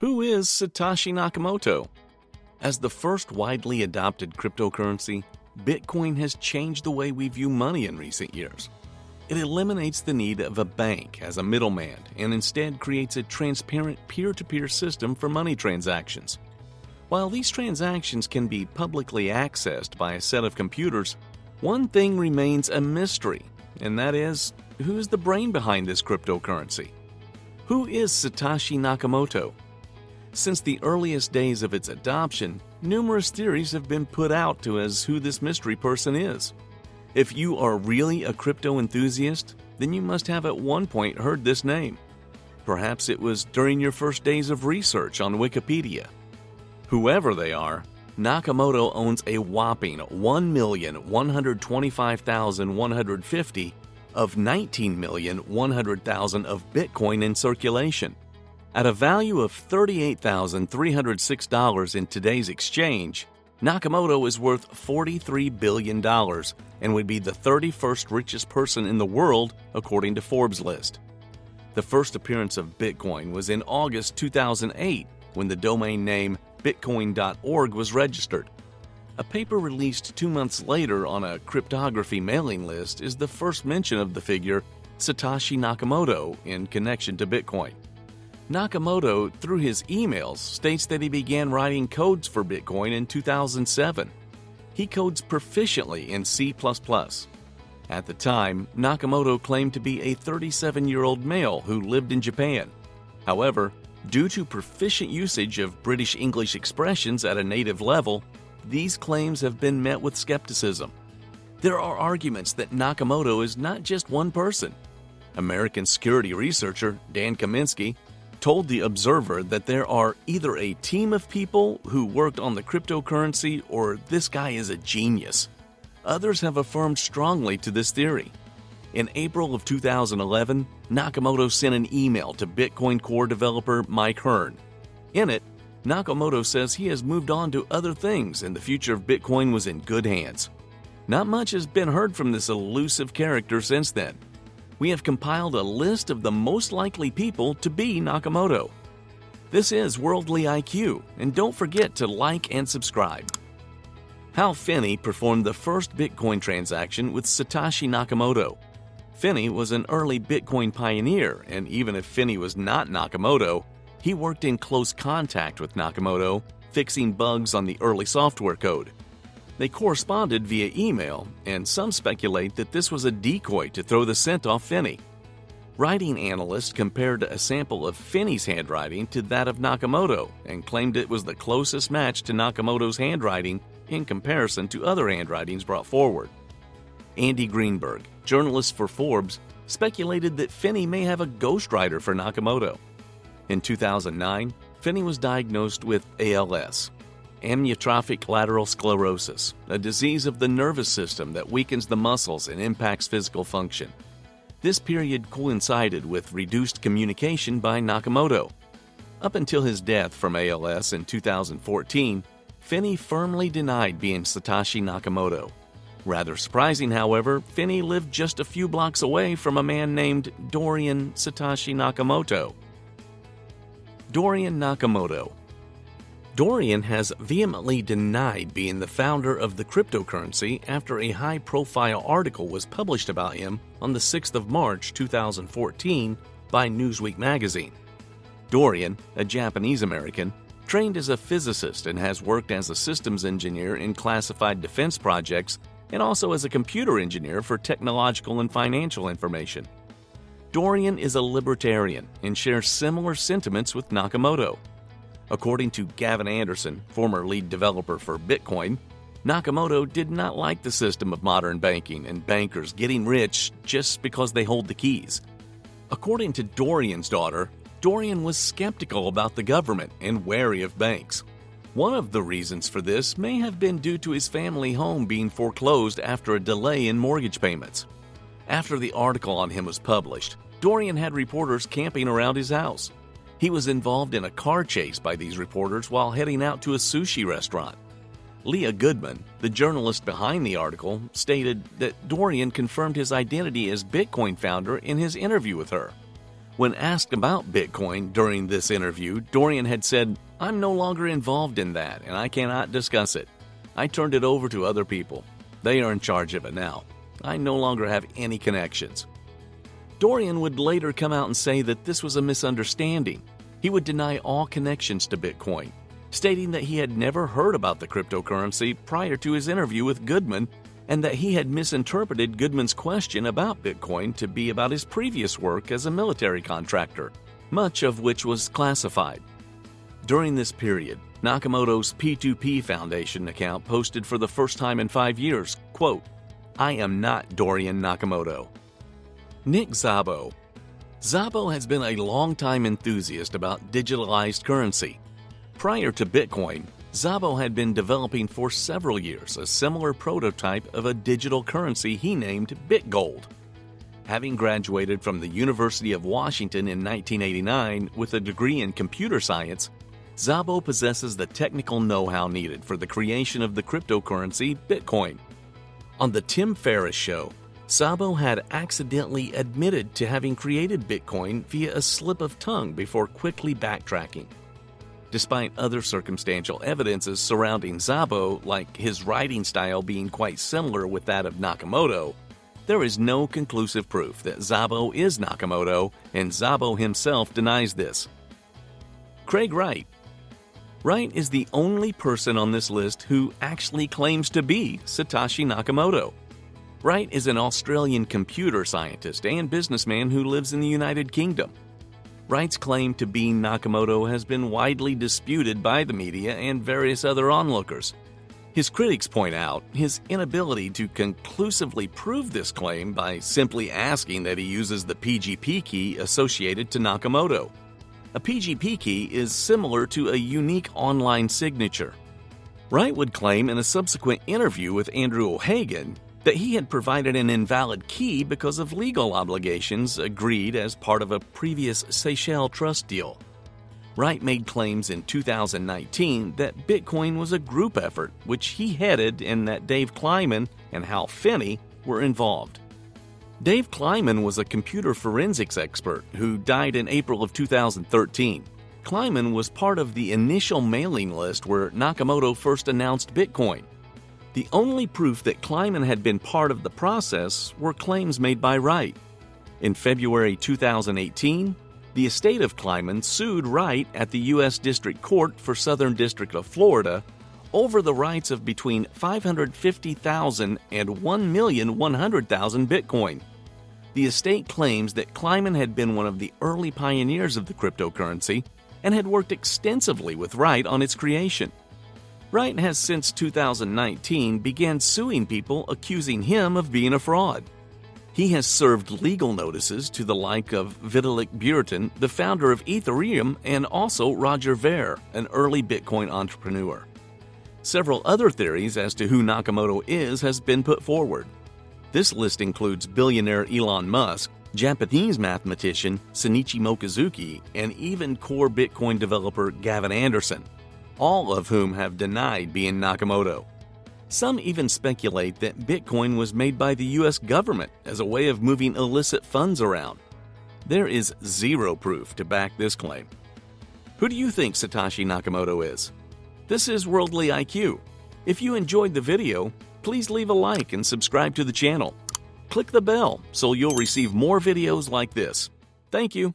Who is Satoshi Nakamoto? As the first widely adopted cryptocurrency, Bitcoin has changed the way we view money in recent years. It eliminates the need of a bank as a middleman and instead creates a transparent peer-to-peer system for money transactions. While these transactions can be publicly accessed by a set of computers, one thing remains a mystery, and that is, who's the brain behind this cryptocurrency? Who is Satoshi Nakamoto? Since the earliest days of its adoption, numerous theories have been put out as who this mystery person is. If you are really a crypto enthusiast, then you must have at one point heard this name. Perhaps it was during your first days of research on Wikipedia. Whoever they are, Nakamoto owns a whopping 1,125,150 of 19,100,000 of Bitcoin in circulation. At a value of $38,306 in today's exchange, Nakamoto is worth $43 billion and would be the 31st richest person in the world according to Forbes list. The first appearance of Bitcoin was in August 2008 when the domain name bitcoin.org was registered. A paper released 2 months later on a cryptography mailing list is the first mention of the figure Satoshi Nakamoto in connection to Bitcoin. Nakamoto, through his emails, states that he began writing codes for Bitcoin in 2007. He codes proficiently in C++. At the time, Nakamoto claimed to be a 37-year-old male who lived in Japan. However, due to proficient usage of British English expressions at a native level, these claims have been met with skepticism. There are arguments that Nakamoto is not just one person. American security researcher Dan Kaminsky told The Observer that there are either a team of people who worked on the cryptocurrency or this guy is a genius. Others have affirmed strongly to this theory. In April of 2011, Nakamoto sent an email to Bitcoin Core developer Mike Hearn. In it, Nakamoto says he has moved on to other things and the future of Bitcoin was in good hands. Not much has been heard from this elusive character since then. We have compiled a list of the most likely people to be Nakamoto. This is Worldly IQ, and don't forget to like and subscribe. Hal Finney performed the first Bitcoin transaction with Satoshi Nakamoto. Finney was an early Bitcoin pioneer, and even if Finney was not Nakamoto, he worked in close contact with Nakamoto, fixing bugs on the early software code. They corresponded via email, and some speculate that this was a decoy to throw the scent off Finney. Writing analysts compared a sample of Finney's handwriting to that of Nakamoto and claimed it was the closest match to Nakamoto's handwriting in comparison to other handwritings brought forward. Andy Greenberg, journalist for Forbes, speculated that Finney may have a ghostwriter for Nakamoto. In 2009, Finney was diagnosed with ALS, amyotrophic lateral sclerosis, a disease of the nervous system that weakens the muscles and impacts physical function. This period coincided with reduced communication by Nakamoto. Up until his death from ALS in 2014, Finney firmly denied being Satoshi Nakamoto. Rather surprising, however, Finney lived just a few blocks away from a man named Dorian Satoshi Nakamoto. Dorian Nakamoto. Dorian has vehemently denied being the founder of the cryptocurrency after a high-profile article was published about him on the 6th of March 2014 by Newsweek magazine. Dorian, a Japanese-American, trained as a physicist and has worked as a systems engineer in classified defense projects and also as a computer engineer for technological and financial information. Dorian is a libertarian and shares similar sentiments with Nakamoto. According to Gavin Anderson, former lead developer for Bitcoin, Nakamoto did not like the system of modern banking and bankers getting rich just because they hold the keys. According to Dorian's daughter, Dorian was skeptical about the government and wary of banks. One of the reasons for this may have been due to his family home being foreclosed after a delay in mortgage payments. After the article on him was published, Dorian had reporters camping around his house. He was involved in a car chase by these reporters while heading out to a sushi restaurant. Leah Goodman, the journalist behind the article, stated that Dorian confirmed his identity as Bitcoin founder in his interview with her. When asked about Bitcoin during this interview, Dorian had said, "I'm no longer involved in that and I cannot discuss it. I turned it over to other people. They are in charge of it now. I no longer have any connections." Dorian would later come out and say that this was a misunderstanding. He would deny all connections to Bitcoin, stating that he had never heard about the cryptocurrency prior to his interview with Goodman and that he had misinterpreted Goodman's question about Bitcoin to be about his previous work as a military contractor, much of which was classified. During this period, Nakamoto's P2P Foundation account posted for the first time in 5 years, quote, "I am not Dorian Nakamoto." Nick Szabo. Szabo has been a longtime enthusiast about digitalized currency. Prior to Bitcoin, Szabo had been developing for several years a similar prototype of a digital currency he named BitGold. Having graduated from the University of Washington in 1989 with a degree in computer science, Szabo possesses the technical know-how needed for the creation of the cryptocurrency Bitcoin. On the Tim Ferriss Show, Szabo had accidentally admitted to having created Bitcoin via a slip of tongue before quickly backtracking. Despite other circumstantial evidences surrounding Szabo, like his writing style being quite similar with that of Nakamoto, there is no conclusive proof that Szabo is Nakamoto, and Szabo himself denies this. Craig Wright. Wright is the only person on this list who actually claims to be Satoshi Nakamoto. Wright is an Australian computer scientist and businessman who lives in the United Kingdom. Wright's claim to being Nakamoto has been widely disputed by the media and various other onlookers. His critics point out his inability to conclusively prove this claim by simply asking that he uses the PGP key associated to Nakamoto. A PGP key is similar to a unique online signature. Wright would claim in a subsequent interview with Andrew O'Hagan that he had provided an invalid key because of legal obligations agreed as part of a previous Seychelles trust deal. Wright made claims in 2019 that Bitcoin was a group effort which he headed and that Dave Kleiman and Hal Finney were involved. Dave Kleiman was a computer forensics expert who died in April of 2013. Kleiman was part of the initial mailing list where Nakamoto first announced Bitcoin. The only proof that Kleiman had been part of the process were claims made by Wright. In February 2018, the estate of Kleiman sued Wright at the U.S. District Court for Southern District of Florida over the rights of between 550,000 and 1,100,000 Bitcoin. The estate claims that Kleiman had been one of the early pioneers of the cryptocurrency and had worked extensively with Wright on its creation. Wright has since 2019 began suing people accusing him of being a fraud. He has served legal notices to the like of Vitalik Buterin, the founder of Ethereum, and also Roger Ver, an early Bitcoin entrepreneur. Several other theories as to who Nakamoto is has been put forward. This list includes billionaire Elon Musk, Japanese mathematician Shinichi Mochizuki, and even core Bitcoin developer Gavin Anderson, all of whom have denied being Nakamoto. Some even speculate that Bitcoin was made by the U.S. government as a way of moving illicit funds around. There is zero proof to back this claim. Who do you think Satoshi Nakamoto is? This is Worldly IQ. If you enjoyed the video, please leave a like and subscribe to the channel. Click the bell so you'll receive more videos like this. Thank you.